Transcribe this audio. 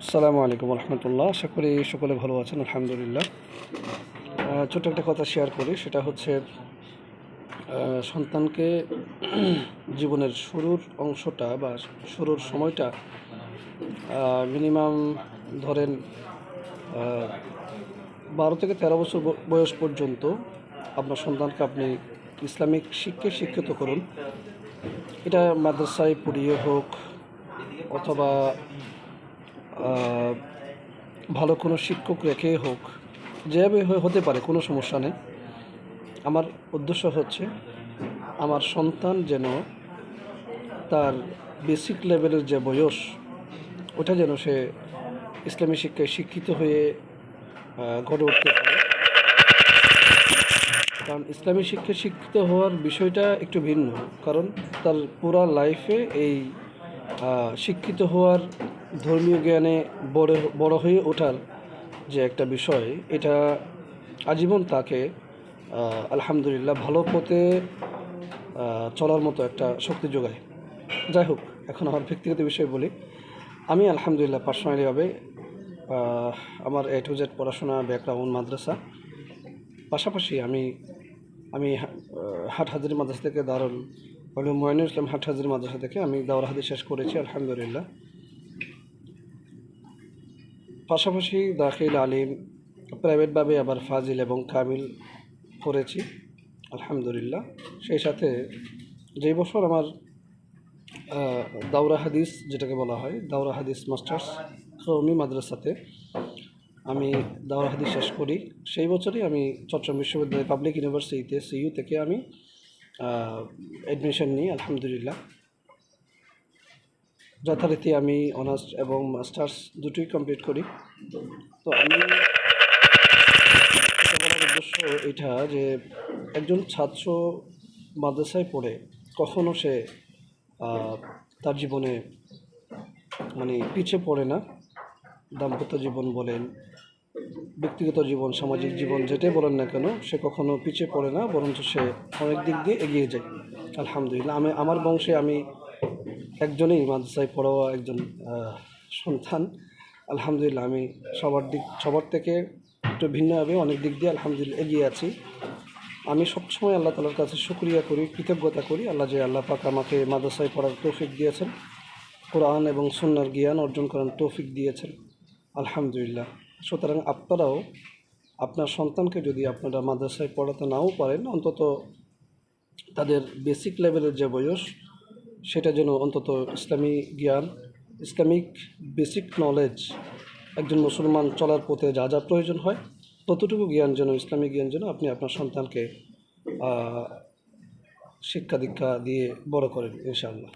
আসসালামু আলাইকুম রহমতুল্লাহ। আশা করি সকলে ভালো আছেন, আলহামদুলিল্লাহ। ছোট্ট একটা কথা শেয়ার করি, সেটা হচ্ছে সন্তানকে জীবনের শুরুর অংশটা বা শুরুর সময়টা মিনিমাম ধরেন 12 থেকে 13 বছর বয়স পর্যন্ত আপনার সন্তানকে আপনি ইসলামিক শিক্ষায় শিক্ষিত করুন। এটা মাদ্রাসায় পড়িয়ে হোক অথবা ভালো কোনো শিক্ষক রেখে হোক, যেভাবে হতে পারে, কোনো সমস্যা নেই। আমার উদ্দেশ্য হচ্ছে আমার সন্তান যেন তার বেসিক লেভেলের যে বয়স, ওটা যেন সে ইসলামী শিক্ষায় শিক্ষিত হয়ে গড়ে উঠতে পারে। কারণ ইসলামী শিক্ষায় শিক্ষিত হওয়ার বিষয়টা একটু ভিন্ন, কারণ তার পুরা লাইফে এই শিক্ষিত হওয়ার, ধর্মীয় জ্ঞানে বড় হয়ে ওঠার যে একটা বিষয়, এটা আজীবন তাকে আলহামদুলিল্লাহ ভালো পথে চলার মতো একটা শক্তি যোগায়। যাই হোক, এখন আমার ব্যক্তিগত বিষয় বলি। আমি আলহামদুলিল্লাহ পার্সোনালিভাবে আমার A to Z পড়াশোনা ব্যাকগ্রাউন্ড মাদ্রাসা, পাশাপাশি আমি হাটহাজারী মাদ্রাসা থেকে দারুল উলুম মুঈনুল ইসলাম হাটহাজারী মাদ্রাসা থেকে আমি দাওরা হাদিস শেষ করেছি আলহামদুলিল্লাহ। পাশাপাশি দাখিল আলিম প্রাইভেটভাবে আবার ফাজিল এবং কামিল করেছি আলহামদুলিল্লাহ। সেই সাথে যেই বছর আমার দাওরা হাদিস, যেটাকে বলা হয় দাওরা হাদিস মাস্টার্স কওমি মাদ্রাসাতে আমি দাওরা হাদিস শেষ করি, সেই বছরই আমি চট্টগ্রাম বিশ্ববিদ্যালয় পাবলিক ইউনিভার্সিটিতে CU থেকে আমি অ্যাডমিশন নিই আলহামদুলিল্লাহ। যথারীতি আমি অনার্স এবং মাস্টার্স দুটোই কমপ্লিট করি। তো আমি বলার উদ্দেশ্য এটা যে একজন ছাত্র মাদ্রাসায় পড়ে কখনো সে তার জীবনে পিছিয়ে পড়ে না। দাম্পত্য জীবন বলেন, ব্যক্তিগত জীবন, সামাজিক জীবন, যেটাই বলেন না কেন, সে কখনো পিছিয়ে পড়ে না, বরঞ্চ সে অনেক দিক দিয়ে এগিয়ে যায় আলহামদুলিল্লাহ। আমার বংশে আমি একজনই মাদ্রাসায় পড়াওয়া একজন সন্তান আলহামদুলিল্লাহ। আমি সবার থেকে একটু ভিন্নভাবে অনেক দিক দিয়ে আলহামদুলিল্লাহ এগিয়ে আছি। আমি সবসময় আল্লাহ তাআলার কাছে শুকরিয়া করি, কৃতজ্ঞতা করি আল্লাহ পাক আমাকে মাদ্রাসায় পড়ার তৌফিক দিয়েছেন, কোরআন এবং সুন্নাহর জ্ঞান অর্জন করার তৌফিক দিয়েছেন আলহামদুলিল্লাহ। সুতরাং আপনারাও আপনার সন্তানকে যদি আপনারা মাদ্রাসায় পড়াতে নাও পারেন, অন্তত তাদের বেসিক লেভেলের যে বয়স, সেটা যেন অন্তত ইসলামী জ্ঞান, ইসলামিক বেসিক নলেজ, একজন মুসলমান চলার পথে যা যা প্রয়োজন হয় ততটুকু জ্ঞান যেন, ইসলামী জ্ঞান যেন আপনি আপনার সন্তানকে শিক্ষা দীক্ষা দিয়ে বড় করেন ইনশাআল্লাহ।